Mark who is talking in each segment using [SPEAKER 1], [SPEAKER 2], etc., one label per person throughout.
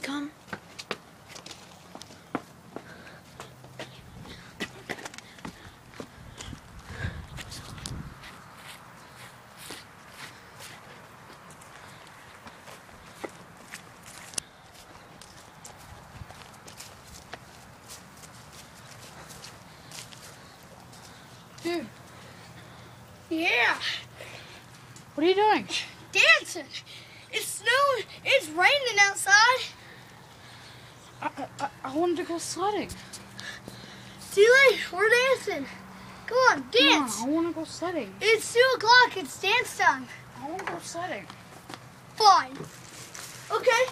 [SPEAKER 1] come?
[SPEAKER 2] Dude.
[SPEAKER 3] Yeah.
[SPEAKER 2] What are you doing?
[SPEAKER 3] Dancing. It's snowing. It's raining outside.
[SPEAKER 2] I wanted to go sledding.
[SPEAKER 3] Too late. We're dancing. Come on, dance.
[SPEAKER 2] No, I want to go sledding.
[SPEAKER 3] It's 2 o'clock. It's dance time.
[SPEAKER 2] I want to go sledding.
[SPEAKER 3] Fine. Okay.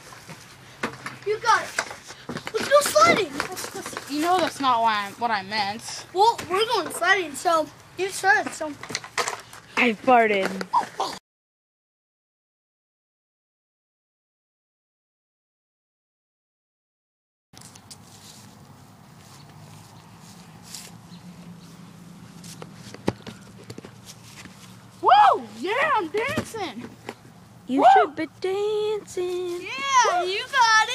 [SPEAKER 3] You got it. Let's go sledding.
[SPEAKER 2] You know that's not what I meant.
[SPEAKER 3] Well, we're going sledding, so you said so.
[SPEAKER 1] I farted.
[SPEAKER 2] Whoa! Yeah, I'm dancing.
[SPEAKER 1] You
[SPEAKER 2] Woo!
[SPEAKER 1] should be dancing.
[SPEAKER 3] Yeah, you got